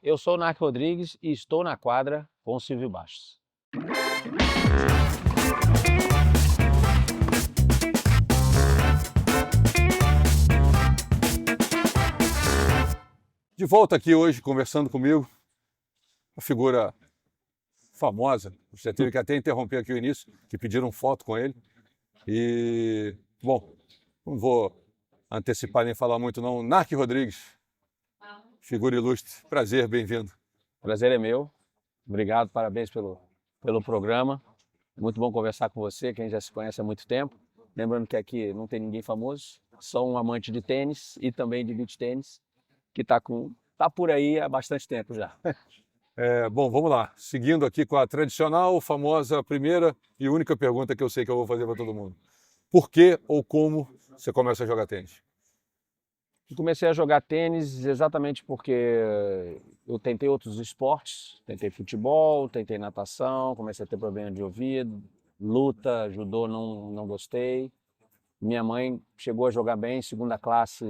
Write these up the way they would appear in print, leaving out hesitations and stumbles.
Eu sou o Narc Rodrigues e estou na quadra com o Silvio Bastos. De volta aqui hoje, conversando comigo, uma figura famosa. Já teve que até interromper aqui o início, que pediram foto com ele. E, bom, não vou antecipar nem falar muito não. Narc Rodrigues, figura ilustre. Prazer, bem-vindo. Prazer é meu. Obrigado, parabéns pelo programa. É muito bom conversar com você, que a gente já se conhece há muito tempo. Lembrando que aqui não tem ninguém famoso, só um amante de tênis e também de beach tênis, que tá por aí há bastante tempo já. Bom, vamos lá. Seguindo aqui com a tradicional, famosa, primeira e única pergunta que eu sei que eu vou fazer para todo mundo. Por que ou como você começa a jogar tênis? Eu comecei a jogar tênis exatamente porque eu tentei outros esportes, tentei futebol, tentei natação, comecei a ter problema de ouvido, luta, judô não gostei. Minha mãe chegou a jogar bem, segunda classe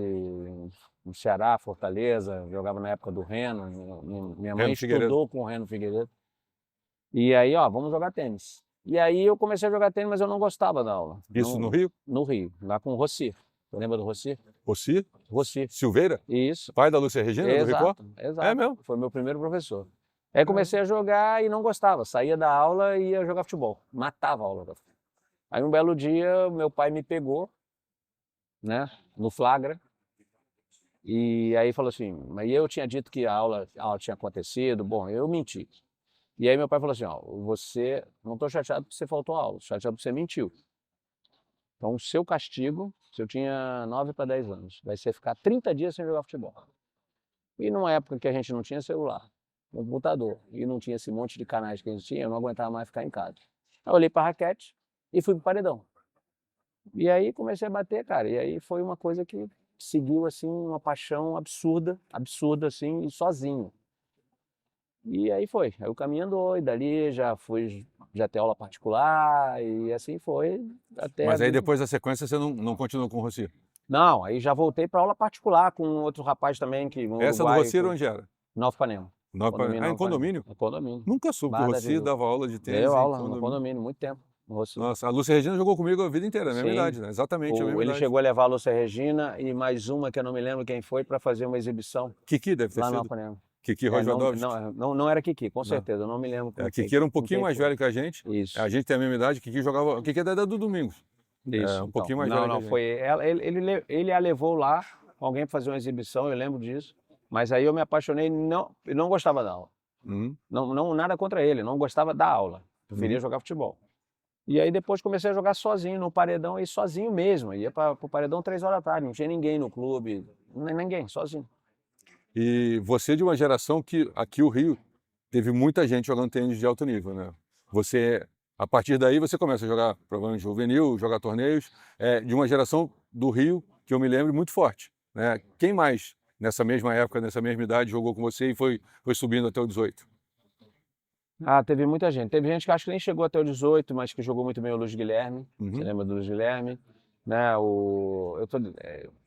no Ceará, Fortaleza, jogava na época do Reno. Minha mãe Reno Figueiredo. estudou com o Reno Figueiredo. E aí, vamos jogar tênis. E aí eu comecei a jogar tênis, mas eu não gostava da aula. Isso no Rio? No Rio, lá com o Rossir. Você lembra do Rossir? Rossi? Rossir. Silveira? Isso. Pai da Lúcia Regina, do Ricó? Exato. É mesmo? Foi meu primeiro professor. Aí comecei a jogar e não gostava. Saía da aula e ia jogar futebol. Matava a aula. Aí um belo dia, meu pai me pegou, né, no flagra. E aí falou assim, mas eu tinha dito que a aula tinha acontecido. Bom, eu menti. E aí meu pai falou assim, você, não estou chateado porque você faltou a aula, estou chateado porque você mentiu. Então o seu castigo, se eu tinha 9 para 10 anos, vai ser ficar 30 dias sem jogar futebol. E numa época que a gente não tinha celular, computador, e não tinha esse monte de canais que a gente tinha, eu não aguentava mais ficar em casa. Aí eu olhei para a raquete e fui pro paredão. E aí comecei a bater, cara, e aí foi uma coisa que seguiu, assim, uma paixão absurda assim, e sozinho. E aí foi, aí o caminho andou, e dali já ter aula particular, e assim foi até... Mas aí depois da sequência você não continuou com o Rossi? Não, aí já voltei para aula particular com outro rapaz também, que no Essa do Uruguai... Rossi onde era? Nova Ipanema. Em condomínio? No condomínio. Nunca soube que o Barra da Rossi Tijuca. dava aula de tênis Deu em aula no condomínio. condomínio, muito tempo, no Rossio. Nossa, a Lúcia Regina jogou comigo a vida inteira, a mesma Sim. idade, né? Exatamente a mesma Ele idade. chegou a levar a Lúcia Regina e mais uma que eu não me lembro quem foi para fazer uma exibição Kiki deve ter lá no sido. Ipanema. Kiki Rojvadovski. Não era Kiki, com certeza, eu não me lembro. A Kiki era um pouquinho mais velho que a gente. Isso. A gente tem a mesma idade. Kiki jogava. Kiki é da do Domingos. Isso. Um pouquinho mais velho que a gente. Foi ela, ele a levou lá, alguém para fazer uma exibição, eu lembro disso. Mas aí eu me apaixonei, eu não gostava da aula. Nada contra ele, não gostava da aula. Preferia jogar futebol. E aí depois comecei a jogar sozinho no paredão, e sozinho mesmo. Ia para o paredão 3 horas da tarde, não tinha ninguém no clube, ninguém, sozinho. E você é de uma geração que aqui o Rio teve muita gente jogando tênis de alto nível, né? A partir daí você começa a jogar provavelmente juvenil, jogar torneios, de uma geração do Rio que eu me lembro muito forte, né? Quem mais nessa mesma época, nessa mesma idade jogou com você e foi subindo até o 18? Teve muita gente. Teve gente que acho que nem chegou até o 18, mas que jogou muito bem o Luiz Guilherme. Você lembra do Luiz Guilherme? Né?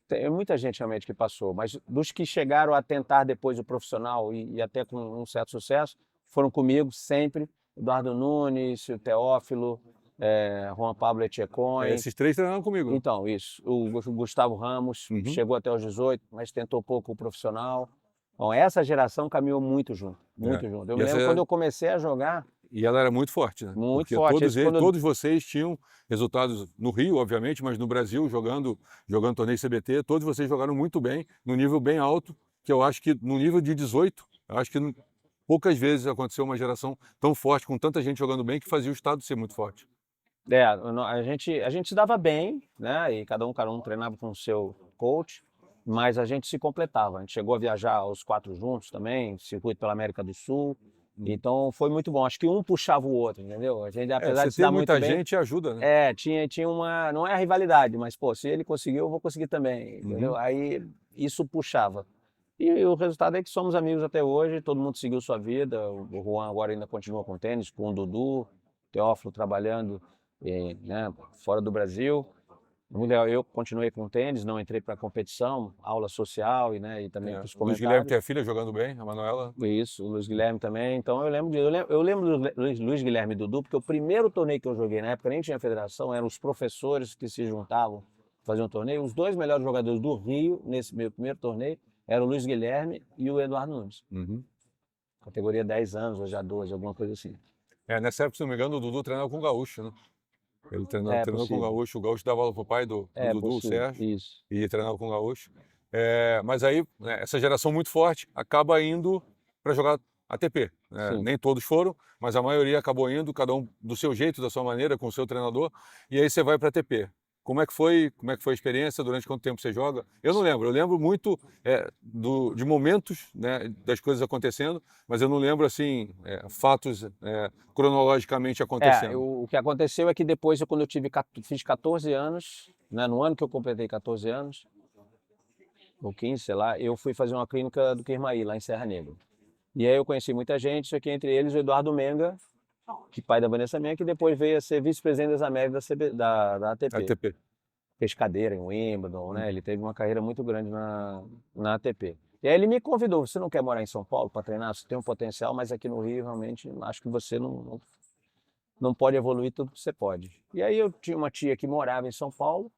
Tem muita gente realmente que passou, mas dos que chegaram a tentar depois o profissional e até com um certo sucesso, foram comigo sempre. Eduardo Nunes, o Teófilo, Juan Pablo Etchecon. Esses três treinaram comigo. Então, isso. O Gustavo Ramos chegou até os 18, mas tentou pouco o profissional. Bom, essa geração caminhou muito junto, muito junto. Eu me lembro quando eu comecei a jogar... E ela era muito forte, né? Muito Porque forte. todos vocês tinham resultados no Rio, obviamente, mas no Brasil, jogando torneio CBT, todos vocês jogaram muito bem, num nível bem alto, que eu acho que no nível de 18, eu acho que poucas vezes aconteceu uma geração tão forte, com tanta gente jogando bem, que fazia o estado ser muito forte. A gente se dava bem, né? E cada um treinava com o seu coach, mas a gente se completava. A gente chegou a viajar os 4 juntos também, circuito pela América do Sul. Então foi muito bom. Acho que um puxava o outro, entendeu? A gente, apesar de se dar muito bem, muita gente ajuda, né? Tinha uma, não é a rivalidade, mas pô, se ele conseguiu, eu vou conseguir também, entendeu? Aí isso puxava. E o resultado é que somos amigos até hoje, todo mundo seguiu sua vida. O Juan agora ainda continua com tênis, com o Dudu, Teófilo trabalhando, né, fora do Brasil. Muito legal. Eu continuei com tênis, não entrei para competição, aula social e, né, e também para os Luiz Guilherme comentários. tem a filha jogando bem, a Manuela. Isso, o Luiz Guilherme também. Então eu lembro do Luiz Guilherme e Dudu, porque o primeiro torneio que eu joguei na época nem tinha federação, eram os professores que se juntavam, faziam um torneio. Os dois melhores jogadores do Rio, nesse meu primeiro torneio, eram o Luiz Guilherme e o Eduardo Nunes. Uhum. Categoria 10 anos, ou já 12, alguma coisa assim. Nessa época, se não me engano, o Dudu treinava com o Gaúcho, né? Ele treinou com o Possível. Gaúcho, o Gaúcho dava aula pro pai do Dudu, o Possível. Sérgio, Isso. e treinava com o Gaúcho. Mas aí, né, essa geração muito forte acaba indo para jogar ATP. Né? Nem todos foram, mas a maioria acabou indo, cada um do seu jeito, da sua maneira, com o seu treinador, e aí você vai para ATP. Como é que foi a experiência? Durante quanto tempo você joga? Eu não lembro. Eu lembro muito de momentos, né, das coisas acontecendo, mas eu não lembro assim fatos cronologicamente acontecendo. O que aconteceu é que depois, quando fiz 14 anos, né, no ano que eu completei 14 anos, ou 15, sei lá, eu fui fazer uma clínica do Kirmaí, lá em Serra Negra. E aí eu conheci muita gente, isso aqui entre eles o Eduardo Menga, que pai da Vanessa Menga, que depois veio a ser vice-presidente das Américas da ATP. ATP. Fez cadeira em Wimbledon, né? Ele teve uma carreira muito grande na ATP. E aí ele me convidou, você não quer morar em São Paulo para treinar? Você tem um potencial, mas aqui no Rio realmente acho que você não pode evoluir tudo que você pode. E aí eu tinha uma tia que morava em São Paulo,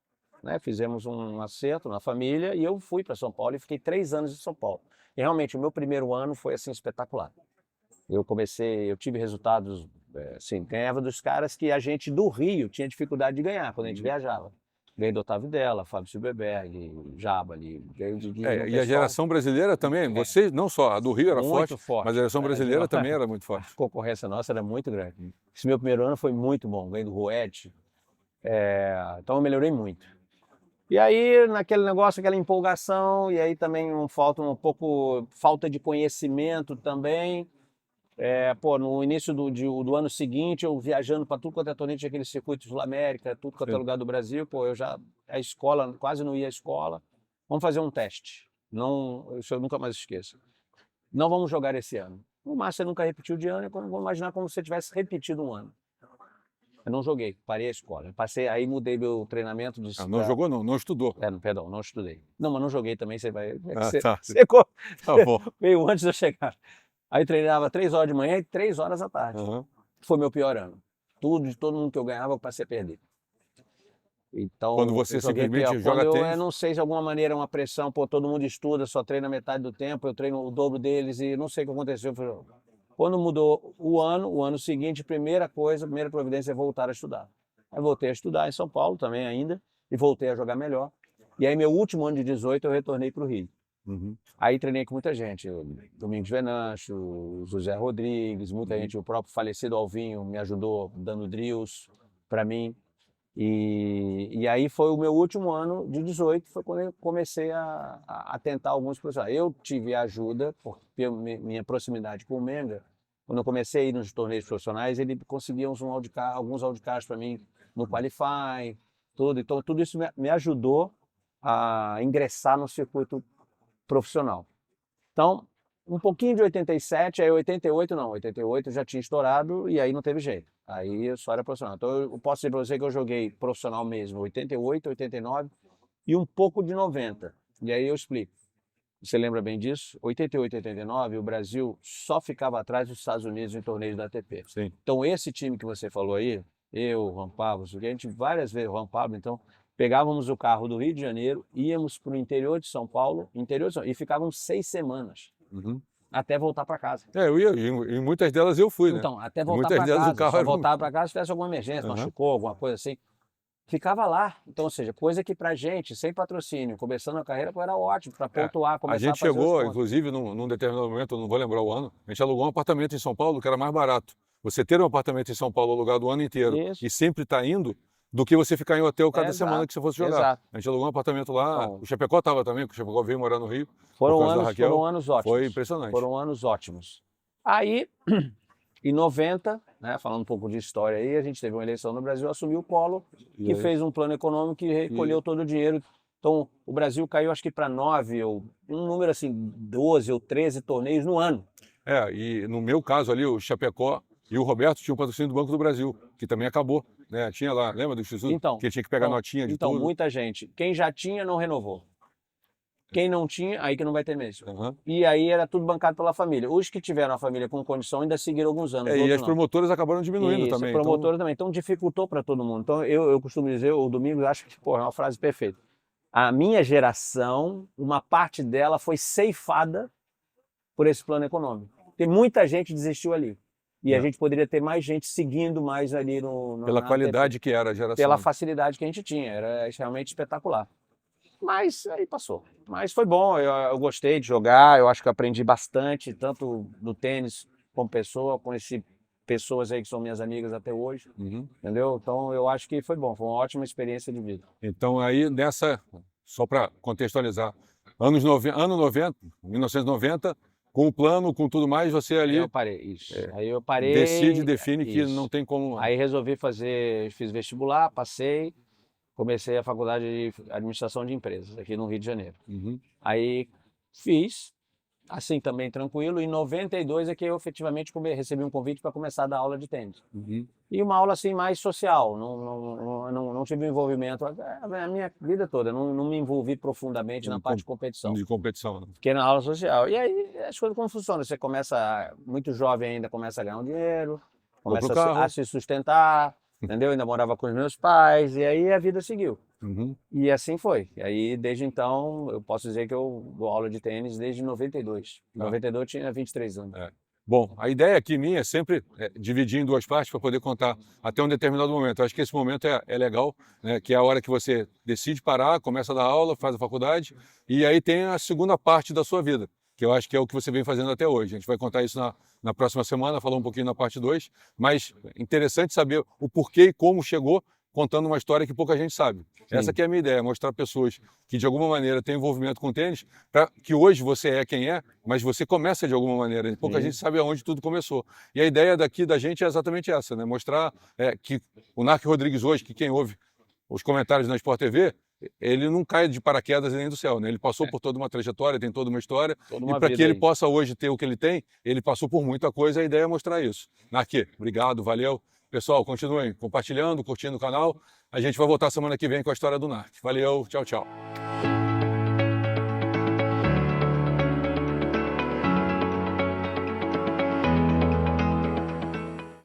né? Fizemos um acerto na família e eu fui para São Paulo e fiquei 3 anos em São Paulo. E realmente o meu primeiro ano foi assim espetacular. Eu tive resultados, assim, ganhava dos caras que a gente do Rio tinha dificuldade de ganhar quando a gente viajava. Ganhei do Otávio Della, Fábio Silberberg, Jabali. E a geração brasileira também, vocês, não só a do Rio era muito forte, mas a geração brasileira também era muito A forte. concorrência nossa era muito grande. Esse meu primeiro ano foi muito bom, ganhei do Roet. Então eu melhorei muito. E aí, naquele negócio, aquela empolgação, e aí também falta de conhecimento também. No início do ano seguinte, eu viajando para tudo quanto é torneio, tinha aquele circuito Sul-América, tudo quanto é lugar do Brasil, a escola, quase não ia à escola. Vamos fazer um teste. Não, isso eu nunca mais esqueço. Não vamos jogar esse ano. O Márcio nunca repetiu de ano, vou imaginar como se você tivesse repetido um ano. Eu não joguei, parei a escola. Aí mudei meu treinamento. Não jogou não, não estudou. Perdão, não estudei. Não, mas não joguei também, você vai... Tá bom. Veio antes de eu chegar. Aí treinava 3 horas de manhã e 3 horas à tarde. Foi meu pior ano. De todo mundo que eu ganhava, eu passei a perder. Então, quando você simplesmente joga tênis... Eu não sei se de alguma maneira é uma pressão, todo mundo estuda, só treina metade do tempo, eu treino o dobro deles e não sei o que aconteceu. Quando mudou o ano seguinte, primeira providência é voltar a estudar. Aí voltei a estudar em São Paulo também ainda e voltei a jogar melhor. E aí meu último ano de 18 eu retornei para o Rio. Aí treinei com muita gente, o Domingos Venancio, o José Rodrigues, muita gente, o próprio falecido Alvinho me ajudou dando drills para mim. E aí foi o meu último ano de 18, foi quando eu comecei a tentar alguns profissionais. Eu tive ajuda, por minha proximidade com o Menga, quando eu comecei a ir nos torneios profissionais, ele conseguia alguns wildcards para mim no Qualify, tudo. Então tudo isso me ajudou a ingressar no circuito profissional. Então, um pouquinho de 87, aí 88 eu já tinha estourado e aí não teve jeito. Aí eu só era profissional. Então eu posso dizer para você que eu joguei profissional mesmo 88, 89 e um pouco de 90. E aí eu explico. Você lembra bem disso? 88, 89, o Brasil só ficava atrás dos Estados Unidos em torneios da ATP. Sim. Então esse time que você falou aí, eu, o Juan Pablo, a gente várias vezes, o Juan Pablo, então, pegávamos o carro do Rio de Janeiro, íamos para o interior de São Paulo, e ficávamos 6 semanas. Até voltar para casa. Eu ia, em muitas delas eu fui, né? Então, até voltar para casa, o carro só voltava para casa se tivesse alguma emergência, machucou, alguma coisa assim. Ficava lá. Então, ou seja, coisa que pra gente, sem patrocínio, começando a carreira, era ótimo, para pontuar, começar a fazer A gente chegou, inclusive, num determinado momento, eu não vou lembrar o ano, a gente alugou um apartamento em São Paulo que era mais barato. Você ter um apartamento em São Paulo alugado o ano inteiro e sempre estar indo, do que você ficar em hotel cada semana que você fosse jogar. Exato. A gente alugou um apartamento lá, o Chapecó estava também, porque o Chapecó veio morar no Rio. Foram anos ótimos. Foi impressionante. Foram anos ótimos. Aí, em 90, né, falando um pouco de história aí, a gente teve uma eleição no Brasil, assumiu o Collor, que fez um plano econômico que recolheu todo o dinheiro. Então, o Brasil caiu, acho que para 9, ou um número assim, 12 ou 13 torneios no ano. E no meu caso ali, o Chapecó e o Roberto tinham patrocínio do Banco do Brasil, que também acabou. né? Tinha lá, lembra do X1? Então, Que tinha que pegar notinha de tudo. muita gente. Quem já tinha não renovou. Quem não tinha, aí que não vai ter mesmo. Uhum. E aí era tudo bancado pela família. Os que tiveram a família com condição ainda seguiram alguns anos. E as promotoras acabaram diminuindo também. Promotora também. Então dificultou para todo mundo. Então eu costumo dizer, o Domingos, acho que é uma frase perfeita. A minha geração, uma parte dela foi ceifada por esse plano econômico. Tem muita gente que desistiu ali. E a gente poderia ter mais gente seguindo mais ali pela qualidade que era a geração. Pela facilidade que a gente tinha. Era realmente espetacular. Mas aí passou. Mas foi bom, eu gostei de jogar, eu acho que eu aprendi bastante, tanto no tênis como pessoa, conheci pessoas aí que são minhas amigas até hoje, entendeu? Então eu acho que foi bom, foi uma ótima experiência de vida. Então aí nessa, só para contextualizar, ano 90, 1990, com o plano, com tudo mais, você ali... Eu parei, isso. Aí eu parei... define que não tem como... Aí resolvi fiz vestibular, passei, comecei a faculdade de administração de empresas aqui no Rio de Janeiro. Aí fiz, assim também tranquilo. Em 92 é que eu efetivamente recebi um convite para começar a dar aula de tênis. E uma aula assim mais social, não tive envolvimento, a minha vida toda, não me envolvi profundamente na parte de competição. De competição. Né? Fiquei na aula social. E aí as coisas como funcionam, você começa, muito jovem ainda, começa a ganhar um dinheiro, começa a se sustentar, entendeu? Ainda morava com os meus pais, e aí a vida seguiu. E assim foi. E aí, desde então, eu posso dizer que eu dou aula de tênis desde 92. Em 92 eu tinha 23 anos. Bom, a ideia aqui minha é sempre dividir em duas partes para poder contar até um determinado momento. Eu acho que esse momento é legal, né? Que é a hora que você decide parar, começa a dar aula, faz a faculdade, e aí tem a segunda parte da sua vida, que eu acho que é o que você vem fazendo até hoje. A gente vai contar isso na próxima semana, falar um pouquinho na parte 2, mas interessante saber o porquê e como chegou, contando uma história que pouca gente sabe. Sim. Essa que é a minha ideia, mostrar pessoas que de alguma maneira têm envolvimento com tênis, para que hoje você é quem é, mas você começa de alguma maneira. Pouca gente sabe aonde tudo começou. E a ideia daqui da gente é exatamente essa, né? Mostrar que o Narc Rodrigues hoje, que quem ouve os comentários na Sport TV, ele não cai de paraquedas nem do céu, né? Ele passou por toda uma trajetória, tem toda uma história, e para que ele possa hoje ter o que ele tem, ele passou por muita coisa, a ideia é mostrar isso. Narc, obrigado, valeu. Pessoal, continuem compartilhando, curtindo o canal. A gente vai voltar semana que vem com a história do Narc. Valeu, tchau, tchau.